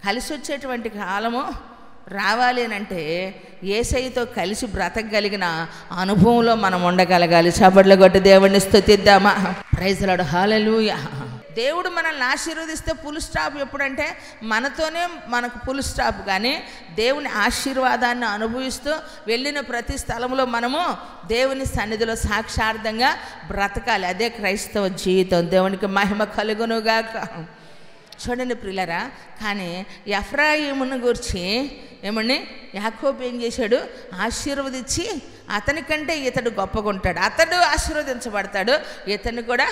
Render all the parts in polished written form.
కలిసి వచ్చేటువంటి కాలము రావాలి అని అంటే యేసయ్యతో కలిసి బ్రతకగలిగిన అనుభవంలో మనం ఉండగలగాలి. చప్పట్లు కొట్టి దేవుడిని స్తుతిద్దామా? ప్రైజ్ లార్డ్, హల్లెలూయా. దేవుడు మనల్ని ఆశీర్వదిస్తే ఫుల్ స్టాప్ ఎప్పుడంటే మనతోనే మనకు ఫుల్ స్టాప్. కానీ దేవుని ఆశీర్వాదాన్ని అనుభవిస్తూ వెళ్ళిన ప్రతి స్థలంలో మనము దేవుని సన్నిధిలో సాక్షార్థంగా బ్రతకాలి. అదే క్రైస్తవ జీవితం. దేవునికి మహిమ కలుగునుగాక. చూడండి ప్రియులారా, కానీ ఎఫ్రాయిమును గురించి ఏమండి యాకోబు ఏం చేశాడు? ఆశీర్వదించి అతనికంటే ఇతడు గొప్పగా ఉంటాడు, అతడు ఆశీర్వదించబడతాడు, ఇతన్ని కూడా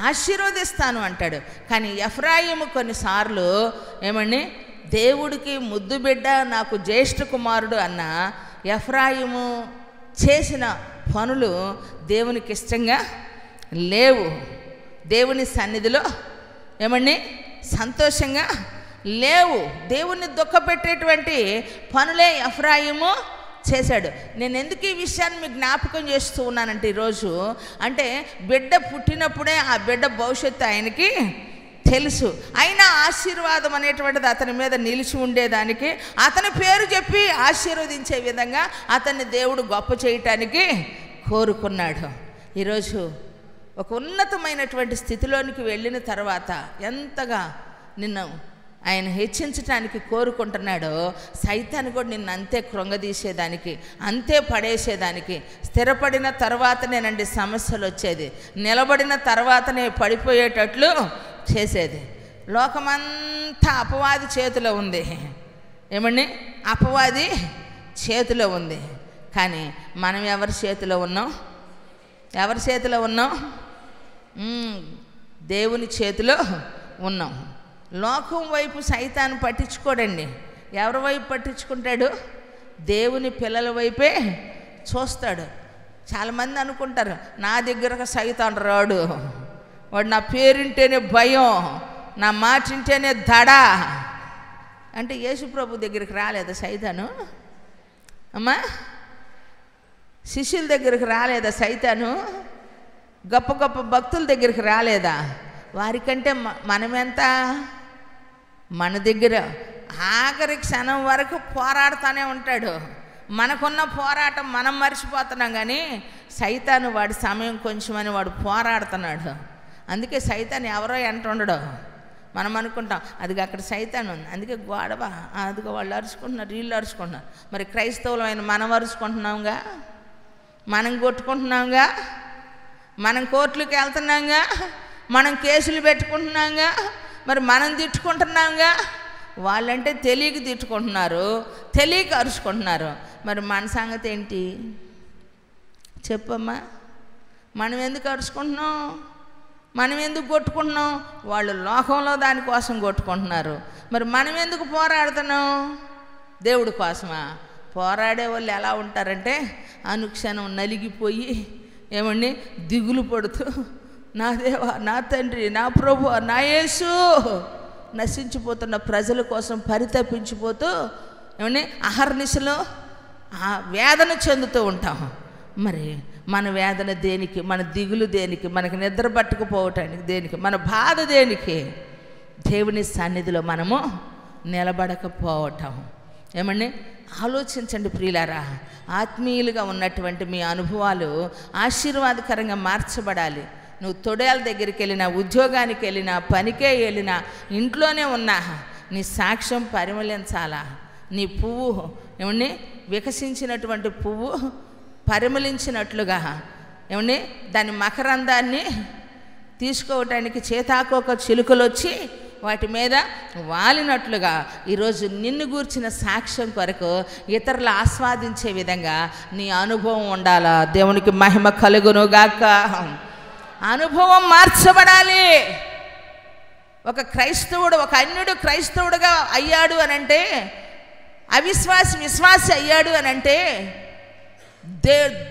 ఆశీర్వదిస్తాను అంటాడు. కానీ ఎఫ్రాయిము కొన్నిసార్లు ఏమండి దేవుడికి ముద్దు బిడ్డ, నాకు జ్యేష్ఠ కుమారుడు అన్న ఎఫ్రాయిము చేసిన పనులు దేవునికి ఇష్టంగా లేవు. దేవుని సన్నిధిలో ఏమండి సంతోషంగా లేవు. దేవుణ్ణి దుఃఖపెట్టేటువంటి పనులే ఎఫ్రాయిము చేశాడు. నేను ఎందుకు ఈ విషయాన్ని మీకు జ్ఞాపకం చేస్తూ ఉన్నానంటే, ఈరోజు అంటే బిడ్డ పుట్టినప్పుడే ఆ బిడ్డ భవిష్యత్తు ఆయనకి తెలుసు. అయినా ఆశీర్వాదం అనేటువంటిది అతని మీద నిలిచి ఉండేదానికి, అతని పేరు చెప్పి ఆశీర్వదించే విధంగా అతన్ని దేవుడు గొప్ప చేయటానికి కోరుకున్నాడు. ఈరోజు ఒక ఉన్నతమైనటువంటి స్థితిలోనికి వెళ్ళిన తర్వాత ఎంతగా నిన్ను ఆయన హెచ్చించటానికి కోరుకుంటున్నాడో, సైతాన్ని కూడా నిన్ను అంతే కృంగదీసేదానికి, అంతే పడేసేదానికి. స్థిరపడిన తర్వాతనేనండి సమస్యలు వచ్చేది, నిలబడిన తర్వాతనే పడిపోయేటట్లు చేసేది. లోకమంతా అపవాది చేతిలో ఉంది. ఏమండి, అపవాది చేతిలో ఉంది. కానీ మనం ఎవరి చేతిలో ఉన్నాం? ఎవరి చేతిలో ఉన్నాం? దేవుని చేతిలో ఉన్నాం. లోకం వైపు సైతాను పట్టించుకోడండి. ఎవరి వైపు పట్టించుకుంటాడు? దేవుని పిల్లల వైపే చూస్తాడు. చాలామంది అనుకుంటారు, నా దగ్గరకు సైతాను రాడు, వాడు నా పేరింటేనే భయం, నా మాట వింటేనే దడ అంటే. యేసుప్రభు దగ్గరికి రాలేదా సైతాను? అమ్మా, శిష్యుల దగ్గరికి రాలేదా సైతాను? గొప్ప గొప్ప భక్తుల దగ్గరికి రాలేదా? వారికంటే మనమెంత? మన దగ్గర ఆఖరి క్షణం వరకు పోరాడుతూనే ఉంటాడు. మనకున్న పోరాటం మనం మర్చిపోతున్నాం, కానీ సైతాను వాడి సమయం కొంచెమని వాడు పోరాడుతున్నాడు. అందుకే సైతాను ఎవరో ఎంటుండడు. మనం అనుకుంటాం అది అక్కడ సైతాను ఉంది, అందుకే గొడవ, అదిగో వాళ్ళు అరుచుకుంటున్నారు, వీళ్ళు అరుచుకుంటున్నారు. మరి క్రైస్తవులమైన మనం అరుచుకుంటున్నాంగా, మనం కొట్టుకుంటున్నాంగా, మనం కోర్టులకు వెళ్తున్నాంగా, మనం కేసులు పెట్టుకుంటున్నాంగా, మరి మనం తిట్టుకుంటున్నాంగా. వాళ్ళంటే తెలియక తిట్టుకుంటున్నారు, తెలియక అరుచుకుంటున్నారు. మరి మన సంగతి ఏంటి చెప్పమ్మా? మనం ఎందుకు అరుచుకుంటున్నాం? మనం ఎందుకు కొట్టుకుంటున్నాం? వాళ్ళు లోకంలో దానికోసం కొట్టుకుంటున్నారు. మరి మనం ఎందుకు పోరాడుతున్నాం? దేవుడి కోసమా? పోరాడే వాళ్ళు ఎలా ఉంటారంటే అనుక్షణం నలిగిపోయి ఏమండి దిగులు పడుతూ, నా దేవా, నా తండ్రి, నా ప్రభు, నా యేసు, నశించిపోతున్న ప్రజల కోసం పరితపించిపోతూ ఏమండి అహర్నిశలో ఆ వేదన చెందుతూ ఉంటాం. మరి మన వేదన దేనికి? మన దిగులు దేనికి? మనకి నిద్ర పట్టుకుపోవటానికి దేనికి? మన బాధ దేనికి? దేవుని సన్నిధిలో మనము నిలబడకపోవటం. ఏమండి ఆలోచించండి ప్రియులారా. ఆత్మీయులుగా ఉన్నటువంటి మీ అనుభవాలు ఆశీర్వాదకరంగా మార్చబడాలి. నువ్వు తొడేల దగ్గరికి వెళ్ళినా, ఉద్యోగానికి వెళ్ళినా, పనికే వెళ్ళినా, ఇంట్లోనే ఉన్నా నీ సాక్ష్యం పరిమళించాలా. నీ పువ్వు ఏమండి వికసించినటువంటి పువ్వు పరిమళించినట్లుగా ఏమండి దాని మకరందాన్ని తీసుకోవటానికి చేతాకోక చిలుకలు వచ్చి వాటి మీద వాలినట్లుగా ఈరోజు నిన్ను గూర్చిన సాక్ష్యం కొరకు ఇతరులు ఆస్వాదించే విధంగా నీ అనుభవం ఉండాలా. దేవునికి మహిమ కలుగునుగాక. అనుభవం మార్చబడాలి. ఒక క్రైస్తవుడు, ఒక అన్యుడు క్రైస్తవుడుగా అయ్యాడు అనంటే, అవిశ్వాసి విశ్వాసి అయ్యాడు అనంటే,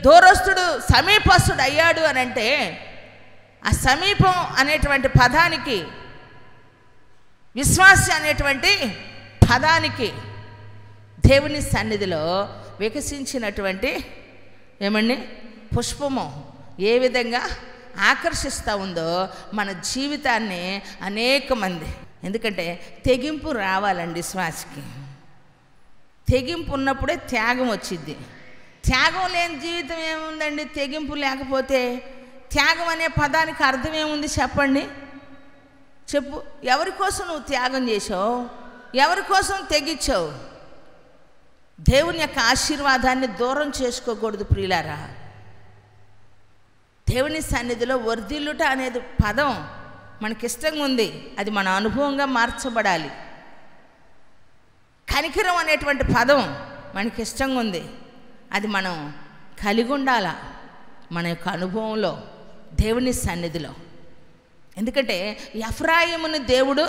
దూరస్తుడు సమీపస్తుడు అయ్యాడు అనంటే, ఆ సమీపం అనేటువంటి పదానికి, విశ్వాసి అనేటువంటి పదానికి దేవుని సన్నిధిలో వికసించినటువంటి ఏమండి పుష్పము ఏ విధంగా ఆకర్షిస్తూ ఉందో మన జీవితాన్ని అనేక మంది. ఎందుకంటే తెగింపు రావాలండి శ్వాసకి. తెగింపు ఉన్నప్పుడే త్యాగం వచ్చింది. త్యాగం లేని జీవితం ఏముందండి? తెగింపు లేకపోతే త్యాగం అనే పదానికి అర్థం ఏముంది చెప్పండి? చెప్పు. ఎవరి కోసం నువ్వు త్యాగం చేసావు? ఎవరి కోసం తెగించావు? దేవుని యొక్క ఆశీర్వాదాన్ని దూరం చేసుకోకూడదు ప్రియులారా. దేవుని సన్నిధిలో వర్ధిల్లుట అనేది పదం మనకిష్టంగా ఉంది, అది మన అనుభవంగా మార్చబడాలి. కనికరం అనేటువంటి పదం మనకిష్టంగా ఉంది, అది మనం కలిగి ఉండాల మన యొక్క అనుభవంలో, దేవుని సన్నిధిలో. ఎందుకంటే ఎఫ్రాయిముని దేవుడు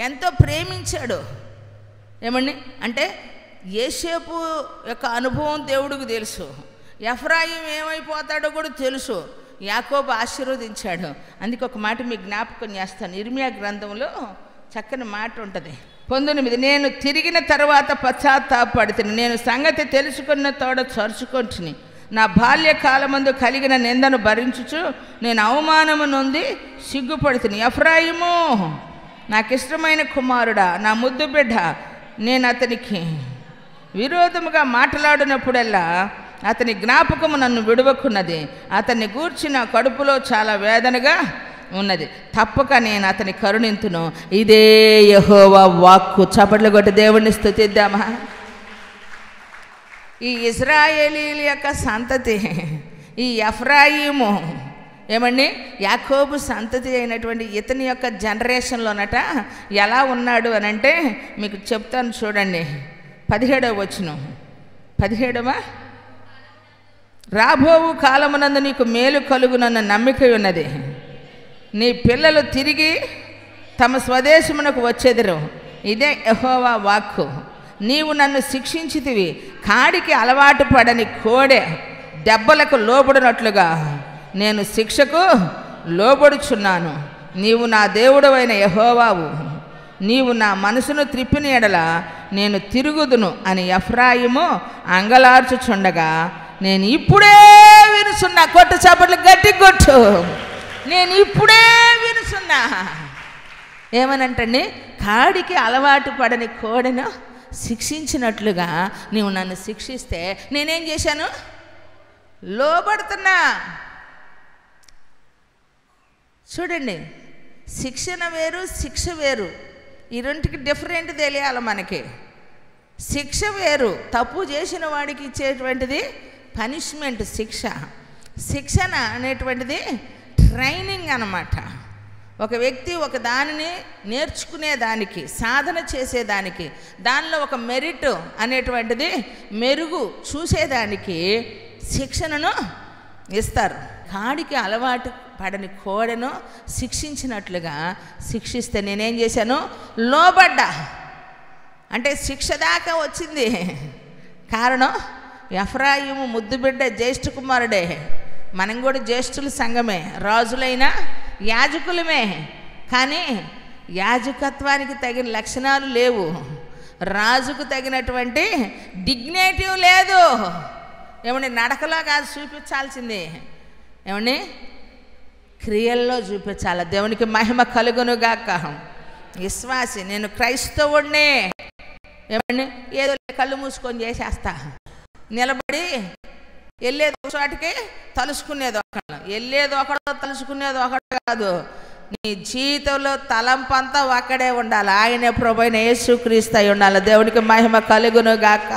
ఎంతో ప్రేమించాడు. ఏమండి అంటే యోసేపు యొక్క అనుభవం దేవుడికి తెలుసు, ఎఫ్రాయిం ఏమైపోతాడో కూడా తెలుసు. యాకోబు ఆశీర్వదించాడు. అందుకే ఒక మాట మీకు జ్ఞాపకం చేస్తాను. ఇర్మియా గ్రంథంలో చక్కని మాట ఉంటుంది. 19, నేను తిరిగిన తర్వాత పశ్చాత్తాపడుతుని, నేను సంగతి తెలుసుకున్న తోడ చరుచుకొంటిని, నా బాల్యకాలమందు కలిగిన నిందను భరించుచు నేను అవమానము నొంది సిగ్గుపడుతుని. ఎఫ్రాయిము నాకిష్టమైన కుమారుడా, నా ముద్దు బిడ్డ, నేను అతనికి విరోధముగా మాట్లాడినప్పుడల్లా అతని జ్ఞాపకము నన్ను విడువకున్నది, అతన్ని గూర్చి నా కడుపులో చాలా వేదనగా ఉన్నది, తప్పక నేను అతని కరుణింతును. ఇదే యెహోవా వాక్కు. చప్పట్లు కొట్టి దేవుణ్ణి స్తుతిద్దామా. ఈ ఇశ్రాయేలీల యొక్క సంతతి, ఈ ఎఫ్రాయిము ఏమండి యాకోబు సంతతి అయినటువంటి ఇతని యొక్క జనరేషన్లోనట ఎలా ఉన్నాడు అని అంటే మీకు చెప్తాను చూడండి. 17వ వచనం. 17వ, రాబోవు కాలమునందు నీకు మేలు కలుగునన్న నమ్మిక ఉన్నది, నీ పిల్లలు తిరిగి తమ స్వదేశమునకు వచ్చెదరు, ఇదే యెహోవా వాక్కు. నీవు నన్ను శిక్షించితివి, కాడికి అలవాటు పడని కోడె దెబ్బలకు లోబడినట్లుగా నేను శిక్షకు లోబడుచున్నాను. నీవు నా దేవుడవైన యెహోవావు, నీవు నా మనసును త్రిప్పిన ఎడల నేను తిరుగుదును అని ఎఫ్రాయిము అంగలార్చుచుండగా నేను ఇప్పుడే వినుసున్నా. కొట్టు చప్పట్లు గట్టి కొట్టు. నేను ఇప్పుడే వినుసున్నా. ఏమనంటండి? కాడికి అలవాటు పడని కోడెను శిక్షించినట్లుగా నీవు నన్ను శిక్షిస్తే నేనేం చేశాను? లోబడుతున్నా. చూడండి, శిక్షణ వేరు, శిక్ష వేరు. ఈ రెంటికి డిఫరెంట్ తెలియాలి మనకి. శిక్ష వేరు, తప్పు చేసిన వాడికి ఇచ్చేటువంటిది పనిష్మెంట్, శిక్ష. శిక్షణ అనేటువంటిది ట్రైనింగ్ అన్నమాట. ఒక వ్యక్తి ఒక దానిని నేర్చుకునేదానికి, సాధన చేసేదానికి, దానిలో ఒక మెరిట్ అనేటువంటిది మెరుగు చూసేదానికి శిక్షణను ఇస్తారు. కాడికి అలవాటు పడని కోడెను శిక్షించినట్లుగా శిక్షిస్తే నేనేం చేశాను? లోబడ్డా. అంటే శిక్ష దాకా వచ్చింది. కారణం ఎఫ్రాయిము ముద్దుబిడ్డ, జ్యేష్ఠ కుమారుడే. మనం కూడా జ్యేష్ఠుల సంఘమే, రాజులైన యాజకులమే. కానీ యాజకత్వానికి తగిన లక్షణాలు లేవు, రాజుకు తగినటువంటి డిగ్నేటివ్ లేదు. ఏమండి? నడకలో కాదు చూపించాల్సింది, ఏమండి క్రియల్లో చూపించాలి. దేవునికి మహిమ కలుగునుగాక. విశ్వాసి, నేను క్రైస్తవుడినే, ఏమండి ఏదో కళ్ళు మూసుకొని చేసేస్తా, నిలబడి వెళ్ళేది ఒక చోటికి తలుసుకునేది ఒకడు, వెళ్ళేది ఒకడు తలుసుకునేది ఒకడు కాదు. నీ జీవితంలో తలంపంతా ఒక్కడే ఉండాలి. ఆయనే ప్రభువైన యేసుక్రీస్తు అయి ఉండాలి. దేవునికి మహిమ కలుగునుగాక.